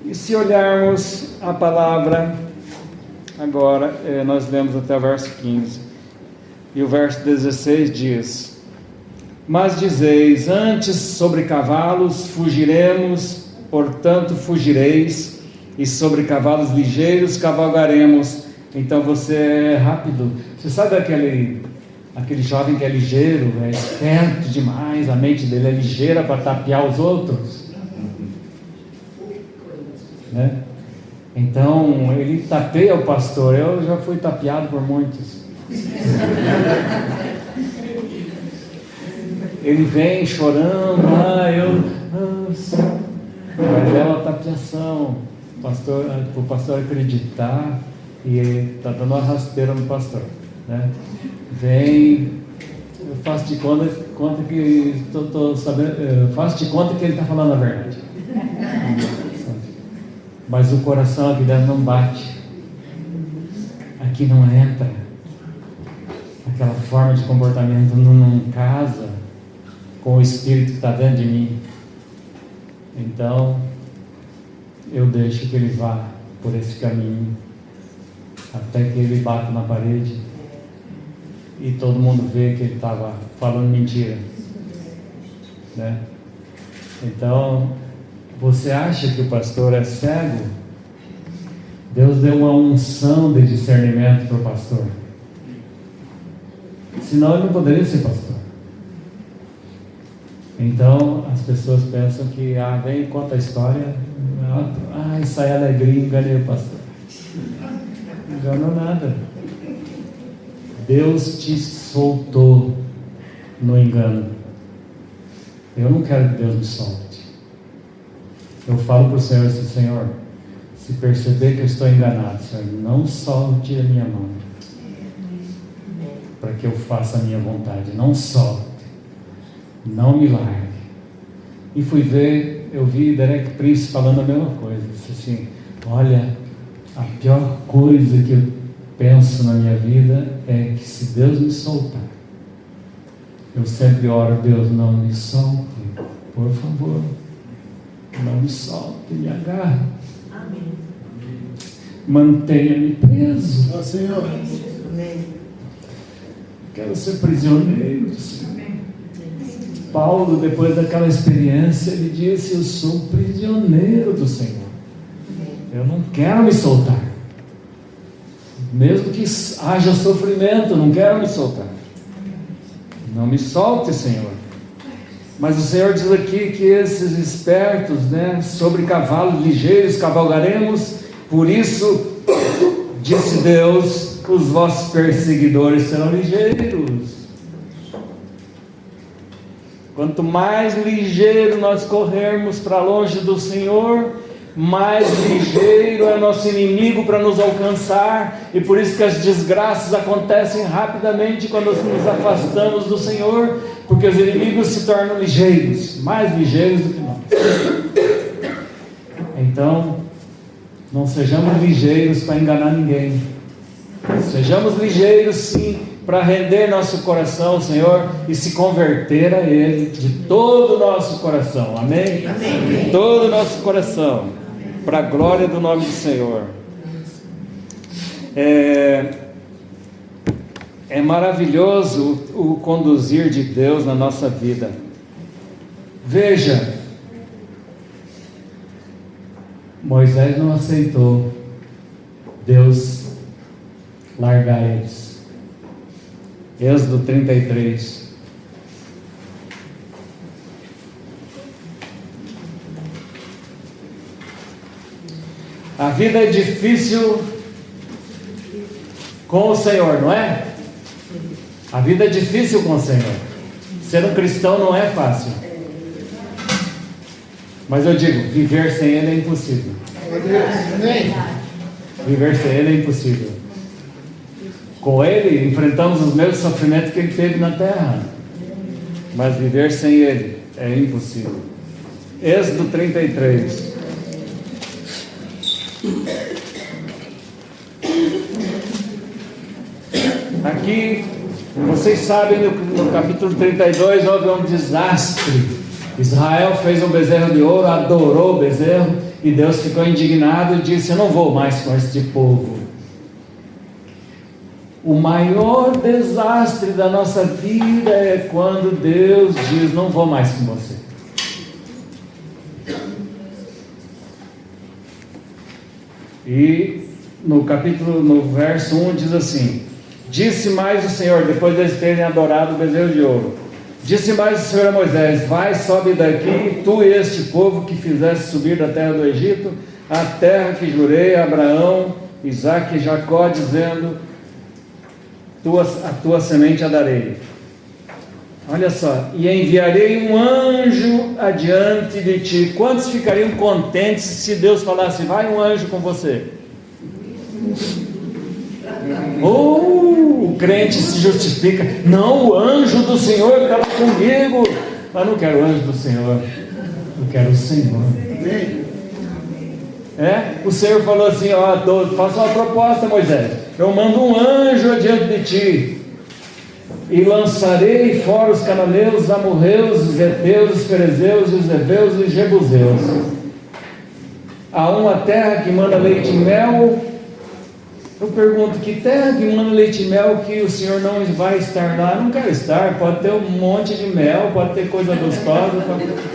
E se olharmos a palavra, agora nós lemos até o verso 15, e o verso 16 diz: mas dizeis, antes sobre cavalos fugiremos, portanto fugireis, e sobre cavalos ligeiros cavalgaremos. Então você é rápido. Você sabe aquele jovem que é ligeiro, é esperto demais, a mente dele é ligeira para tapear os outros, né? Então ele tapeia o pastor. Eu já fui tapeado por muitos. Ele vem chorando, mas é uma tapeação, para o pastor acreditar, e está dando uma rasteira no pastor, né? Vem, eu faço de conta que estou sabendo, faço de conta que ele está falando a verdade. Mas o coração aqui dentro não bate, aqui não entra, aquela forma de comportamento não casa com o Espírito que está dentro de mim. Então eu deixo que ele vá por esse caminho até que ele bata na parede e todo mundo vê que ele estava falando mentira, né? Então, você acha que o pastor é cego? Deus deu uma unção de discernimento para o pastor, senão ele não poderia ser pastor. Então as pessoas pensam que vem e conta a história, isso aí é alegria, enganei o pastor. Não enganou nada. Deus te soltou no engano. Eu não quero que Deus me solte. Eu falo para o Senhor assim: Senhor, se perceber que eu estou enganado, Senhor, não solte a minha mão, para que eu faça a minha vontade. Não solte, não me largue. E fui ver, eu vi Derek Prince falando a mesma coisa. Disse assim: olha, a pior coisa que eu penso na minha vida é que se Deus me soltar, eu sempre oro: Deus, não me solte, por favor. Não me solte, me agarre. Mantenha-me preso. Ó Senhor. Quero ser prisioneiro do Senhor. Paulo, depois daquela experiência, ele disse: eu sou prisioneiro do Senhor. Eu não quero me soltar. Mesmo que haja sofrimento, não quero me soltar. Não me solte, Senhor. Mas o Senhor diz aqui que esses espertos, né, sobre cavalos ligeiros cavalgaremos. Por isso, disse Deus, os vossos perseguidores serão ligeiros. Quanto mais ligeiro nós corrermos para longe do Senhor, mais ligeiro é nosso inimigo para nos alcançar. E por isso que as desgraças acontecem rapidamente quando nos afastamos do Senhor, porque os inimigos se tornam ligeiros, mais ligeiros do que nós. Então, não sejamos ligeiros para enganar ninguém. Sejamos ligeiros sim, para render nosso coração ao Senhor e se converter a Ele de todo o nosso coração. Amém? Amém. De todo o nosso coração, para a glória do nome do Senhor. É maravilhoso o conduzir de Deus na nossa vida. Veja, Moisés não aceitou Deus largar eles. Êxodo 33. A vida é difícil com o Senhor, não é? A vida é difícil com o Senhor. Ser um cristão não é fácil. Mas eu digo, viver sem Ele é impossível. Viver sem Ele é impossível. Com Ele, enfrentamos os mesmos sofrimentos que Ele teve na terra. Mas viver sem Ele é impossível. Êxodo 33. Aqui, vocês sabem, no capítulo 32, houve um desastre. Israel fez um bezerro de ouro, adorou o bezerro, e Deus ficou indignado e disse: eu não vou mais com este povo. O maior desastre da nossa vida é quando Deus diz: não vou mais com você. E no verso 1 diz assim: disse mais o Senhor, depois de eles terem adorado o bezerro de ouro, disse mais o Senhor a Moisés: vai, sobe daqui, tu e este povo que fizeste subir da terra do Egito, a terra que jurei a Abraão, Isaque e Jacó, dizendo: a tua semente a darei. Olha só: e enviarei um anjo adiante de ti. Quantos ficariam contentes se Deus falasse: vai um anjo com você? O crente se justifica: não, o anjo do Senhor estava comigo. Mas não quero o anjo do Senhor, eu quero o Senhor. O Senhor falou assim: ó, faça uma proposta, Moisés. Eu mando um anjo adiante de ti, e lançarei fora os cananeus, os amorreus, os heteus, os ferezeus, os heveus e os jebuseus. Há uma terra que manda leite e mel. Eu pergunto: que terra que manda leite e mel que o Senhor não vai estar lá? Não quero estar. Pode ter um monte de mel, pode ter coisa gostosa,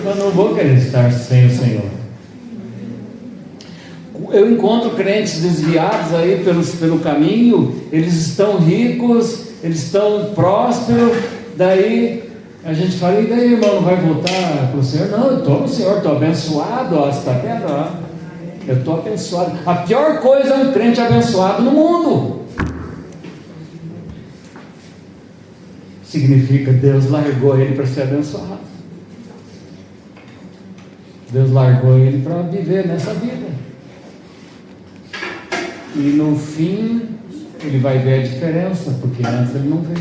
mas não vou querer estar sem o Senhor. Eu encontro crentes desviados aí pelo caminho. Eles estão ricos, eles estão prósperos. Daí a gente fala: e daí, irmão, não vai voltar para o Senhor? Não, eu estou no Senhor, estou abençoado. Ó, você está vendo? Ó, eu estou abençoado. A pior coisa é um crente abençoado no mundo. Significa Deus largou ele para ser abençoado. Deus largou ele para viver nessa vida. E no fim ele vai ver a diferença, porque antes ele não vê.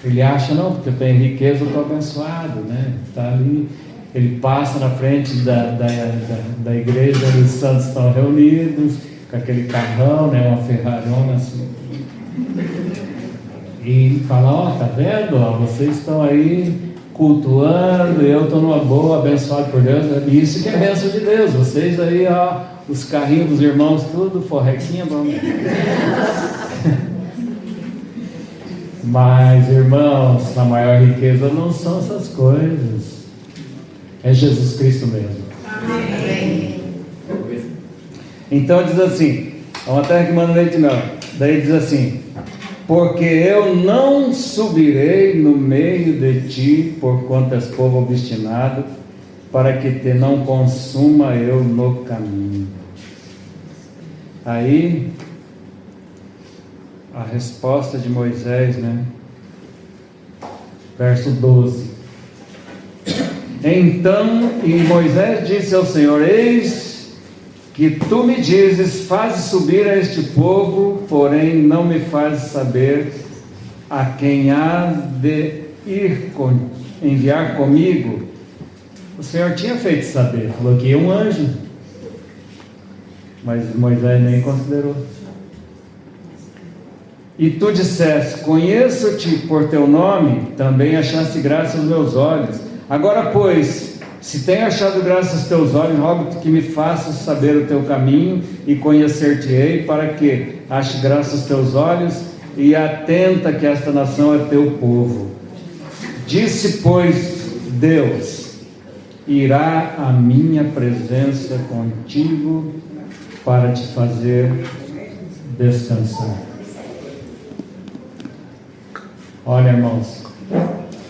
Ele acha: não, porque eu tenho riqueza, eu estou abençoado, né? Está ali, ele passa na frente da igreja, os santos estão reunidos, com aquele carrão, né? Uma Ferrarona assim, e fala: ó, tá vendo? Ó, vocês estão aí cultuando, eu estou numa boa, abençoado por Deus. Isso que é bênção de Deus. Vocês aí, ó, os carrinhos dos irmãos, tudo forrequinha, vamos. Mas, irmãos, a maior riqueza não são essas coisas. É Jesus Cristo mesmo. Amém. Então diz assim, é uma terra que manda leite e mel. Daí diz assim: porque eu não subirei no meio de ti, porquanto és povo obstinado, para que te não consuma eu no caminho. Aí, a resposta de Moisés, né? Verso 12. Então, e Moisés disse ao Senhor: eis que tu me dizes, fazes subir a este povo, porém não me fazes saber a quem há de enviar comigo. O Senhor tinha feito saber, falou que ia um anjo, mas Moisés nem considerou. E tu disseste: conheço-te por teu nome, também achaste graça aos meus olhos. Agora, pois, se tenho achado graça aos teus olhos, rogo-te que me faças saber o teu caminho e conhecer-te-ei, para que ache graça aos teus olhos e atenta que esta nação é teu povo. Disse, pois, Deus: irá a minha presença contigo para te fazer descansar. Olha, irmãos,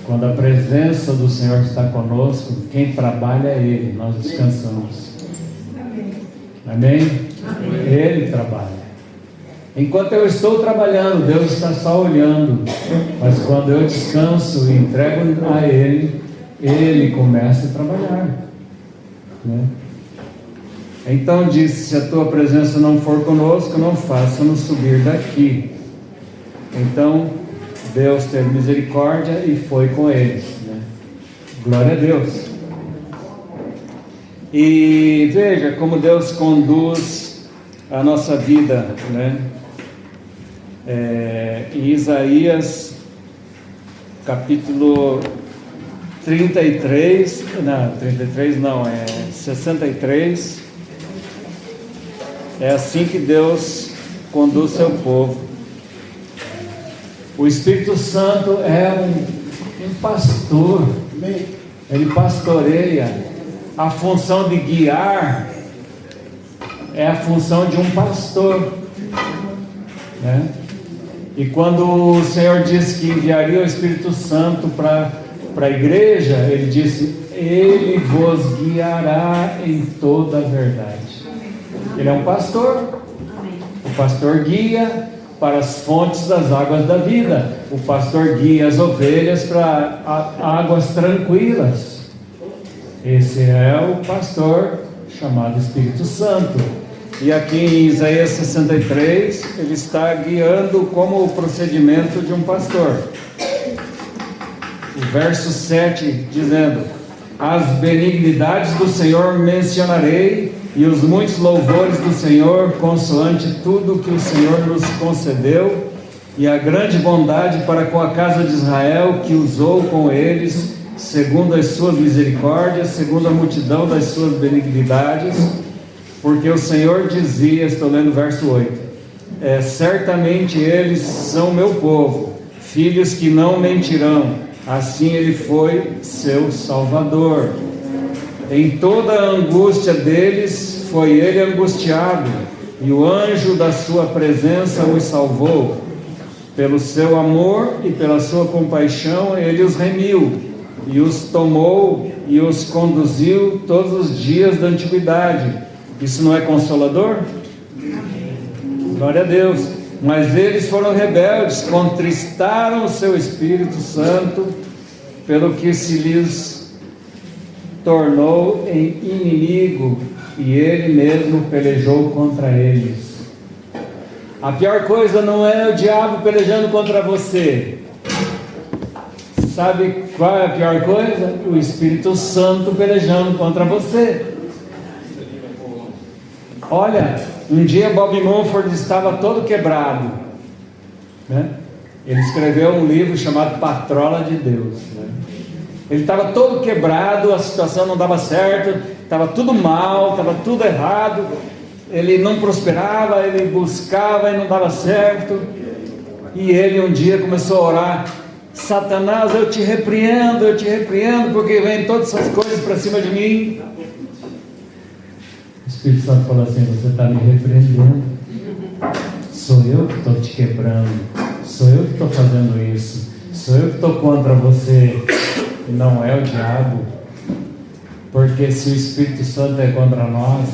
quando a presença do Senhor está conosco, quem trabalha é Ele, nós descansamos. Amém? Amém? Ele trabalha. Enquanto eu estou trabalhando, Deus está só olhando. Mas quando eu descanso e entrego a Ele, Ele começa a trabalhar, né? Então disse: se a tua presença não for conosco, não faça-nos subir daqui. Então Deus teve misericórdia e foi com eles, né? Glória a Deus. E veja como Deus conduz a nossa vida, né? Em Isaías capítulo 63, não, 33 não, 63. É assim que Deus conduz seu povo. O Espírito Santo é um pastor, ele pastoreia. A função de guiar é a função de um pastor, né? E quando o Senhor disse que enviaria o Espírito Santo para a igreja, Ele disse: Ele vos guiará em toda a verdade. Ele é um pastor. O pastor guia para as fontes das águas da vida. O pastor guia as ovelhas para águas tranquilas. Esse é o pastor chamado Espírito Santo. E aqui em Isaías 63, ele está guiando como o procedimento de um pastor. O verso 7 dizendo: as benignidades do Senhor mencionarei, e os muitos louvores do Senhor, consoante tudo que o Senhor nos concedeu, e a grande bondade para com a casa de Israel, que usou com eles, segundo as suas misericórdias, segundo a multidão das suas benignidades. Porque o Senhor dizia, estou lendo o verso 8, certamente eles são meu povo, filhos que não mentirão, assim ele foi seu Salvador. Em toda a angústia deles foi ele angustiado, e o anjo da sua presença os salvou. Pelo seu amor e pela sua compaixão ele os remiu, e os tomou e os conduziu todos os dias da antiguidade. Isso não é consolador? Glória a Deus. Mas eles foram rebeldes, contristaram o seu Espírito Santo, pelo que se lhes tornou em inimigo, e ele mesmo pelejou contra eles. A pior coisa não é o diabo pelejando contra você. Sabe qual é a pior coisa? O Espírito Santo pelejando contra você. Olha, um dia Bob Mumford estava todo quebrado, né? Ele escreveu um livro chamado Patrola de Deus, né? Ele estava todo quebrado, a situação não dava certo, estava tudo mal, estava tudo errado, ele não prosperava, ele buscava e não dava certo. E ele um dia começou a orar: Satanás, eu te repreendo, porque vem todas essas coisas para cima de mim. O Espírito Santo falou assim: você está me repreendendo, sou eu que estou te quebrando, sou eu que estou fazendo isso, sou eu que estou contra você, não é o diabo. Porque se o Espírito Santo é contra nós,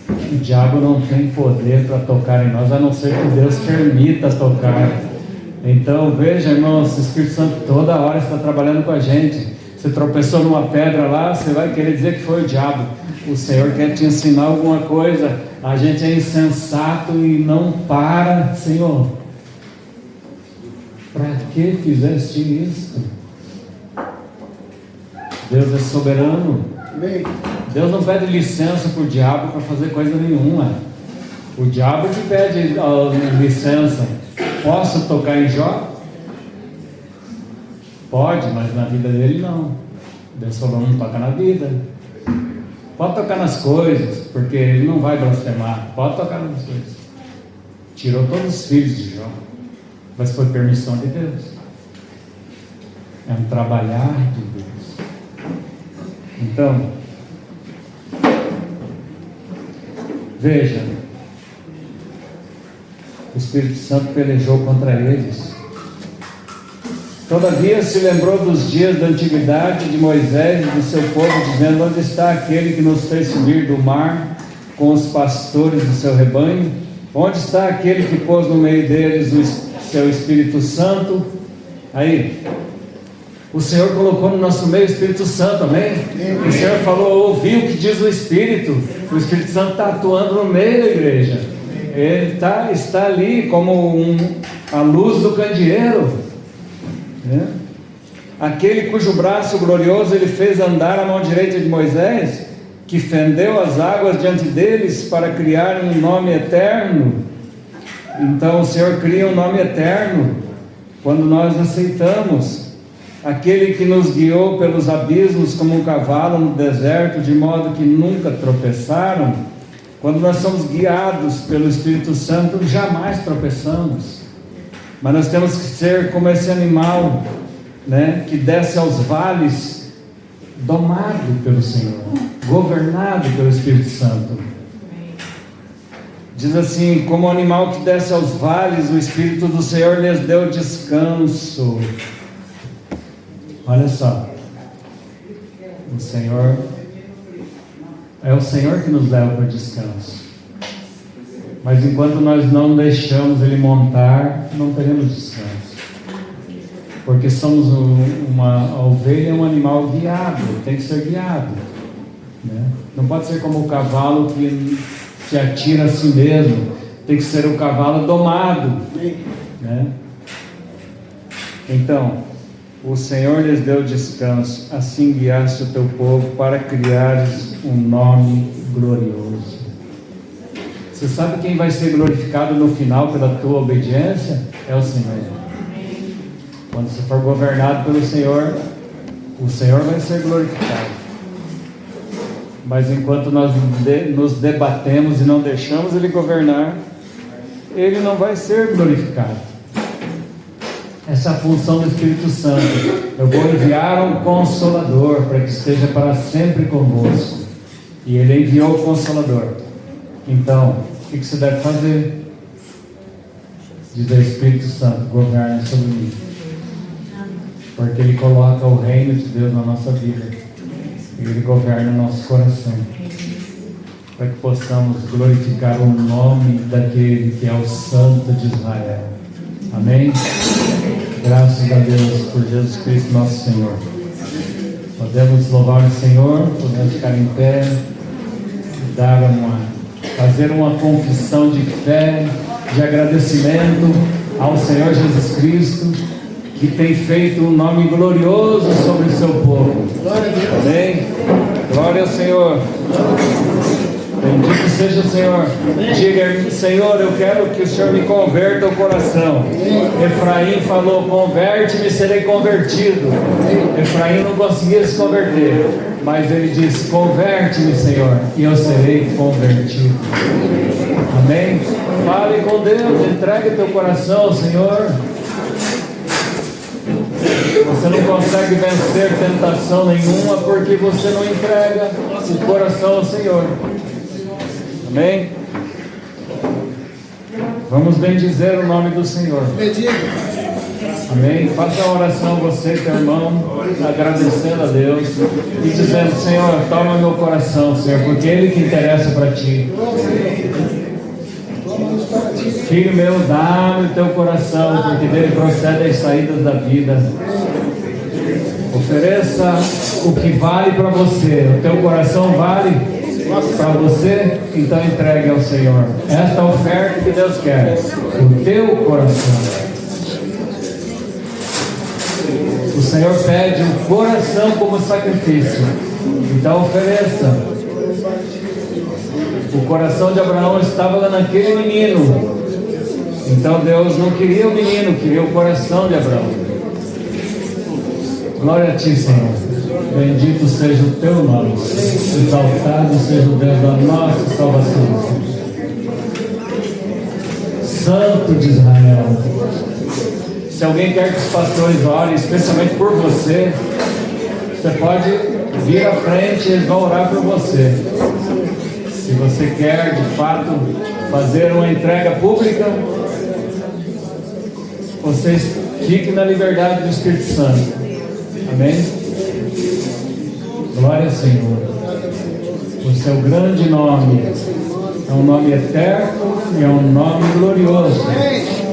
o diabo não tem poder para tocar em nós, a não ser que Deus permita tocar. Então veja, irmãos, o Espírito Santo toda hora está trabalhando com a gente. Você tropeçou numa pedra lá, você vai querer dizer que foi o diabo. O Senhor quer te ensinar alguma coisa. A gente é insensato e não para. Senhor, para que fizeste isso? Deus é soberano. Deus não pede licença para o diabo para fazer coisa nenhuma. O diabo que pede licença. Posso tocar em Jó? Pode, mas na vida dele não. Deus falou: não toca na vida. Pode tocar nas coisas, porque ele não vai blasfemar. Pode tocar nas coisas. Tirou todos os filhos de Jó, mas foi permissão de Deus. É um trabalhar de Deus. Então, veja, o Espírito Santo pelejou contra eles. Todavia se lembrou dos dias da antiguidade de Moisés e do seu povo, dizendo: onde está aquele que nos fez subir do mar com os pastores do seu rebanho? Onde está aquele que pôs no meio deles o seu Espírito Santo? Aí, o Senhor colocou no nosso meio o Espírito Santo, amém? O Senhor falou: ouvi o que diz o Espírito. O Espírito Santo está atuando no meio da igreja. Ele está ali como a luz do candeeiro. Aquele cujo braço glorioso ele fez andar à mão direita de Moisés, que fendeu as águas diante deles para criar um nome eterno. Então o Senhor cria um nome eterno quando nós aceitamos. Aquele que nos guiou pelos abismos como um cavalo no deserto, de modo que nunca tropeçaram. Quando nós somos guiados pelo Espírito Santo, jamais tropeçamos. Mas nós temos que ser como esse animal, né, que desce aos vales, domado pelo Senhor, governado pelo Espírito Santo. Diz assim: como o animal que desce aos vales, o Espírito do Senhor lhes deu descanso. Olha só, o Senhor é o Senhor que nos leva para o descanso. Mas enquanto nós não deixamos Ele montar, não teremos descanso. Porque somos a ovelha é um animal guiado, tem que ser guiado, né? Não pode ser como o cavalo que se atira a si mesmo. Tem que ser o cavalo domado, né? Então, o Senhor lhes deu descanso, assim guiaste o teu povo para criares um nome glorioso. Você sabe quem vai ser glorificado no final pela tua obediência? É o Senhor. Quando você for governado pelo Senhor, o Senhor vai ser glorificado. Mas enquanto nós nos debatemos e não deixamos Ele governar, Ele não vai ser glorificado. Essa é a função do Espírito Santo. Eu vou enviar um Consolador para que esteja para sempre convosco. E Ele enviou o Consolador. Então, o que você deve fazer? Diz o Espírito Santo: governa sobre mim. Porque Ele coloca o reino de Deus na nossa vida. E Ele governa o nosso coração. Para que possamos glorificar o nome daquele que é o Santo de Israel. Amém? Graças a Deus por Jesus Cristo nosso Senhor. Podemos louvar o Senhor, podemos ficar em pé, fazer uma confissão de fé, de agradecimento ao Senhor Jesus Cristo, que tem feito um nome glorioso sobre o seu povo. Amém? Glória ao Senhor. Bendito seja o Senhor. Diga, Senhor, eu quero que o Senhor me converta o coração. Efraim falou, converte-me, serei convertido. Efraim não conseguia se converter, mas ele disse, converte-me, Senhor, e eu serei convertido. Amém? Fale com Deus, entregue teu coração ao Senhor. Você não consegue vencer tentação nenhuma porque você não entrega o coração ao Senhor. Amém? Vamos bendizer o nome do Senhor. Amém? Faça a oração você, teu irmão, agradecendo a Deus e dizendo, Senhor, toma meu coração, Senhor, porque é Ele que interessa para ti. Filho meu, dá-me o teu coração, porque dele procede as saídas da vida. Ofereça o que vale para você. O teu coração vale para você, então entregue ao Senhor. Esta é a oferta que Deus quer, o teu coração. O Senhor pede o coração como sacrifício, então ofereça. O coração de Abraão estava lá naquele menino, então Deus não queria o menino, queria o coração de Abraão. Glória a ti, Senhor. Bendito seja o teu nome. Exaltado seja o Deus da nossa salvação. Santo de Israel. Se alguém quer que os pastores orem, especialmente por você, você pode vir à frente e eles vão orar por você. Se você quer, de fato, fazer uma entrega pública, você fique na liberdade do Espírito Santo. Amém? Glória ao Senhor. O seu grande nome é um nome eterno e é um nome glorioso.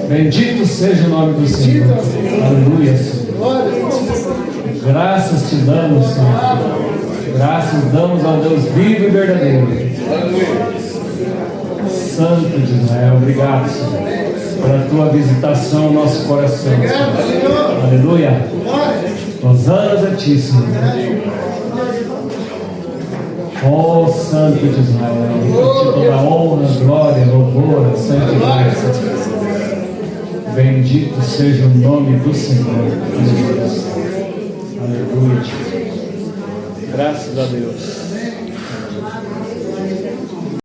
Bendito seja o nome do Senhor. Aleluia, Senhor. Graças te damos, Senhor. Graças damos ao Deus vivo e verdadeiro. Santo de Israel, obrigado, Senhor, pela tua visitação ao nosso coração, Senhor. Aleluia. Hosanas a ti, Senhor. Ó Santo de Israel, a ti toda honra, glória, louvor, santidade. Bendito seja o nome do Senhor. Aleluia. Graças a Deus.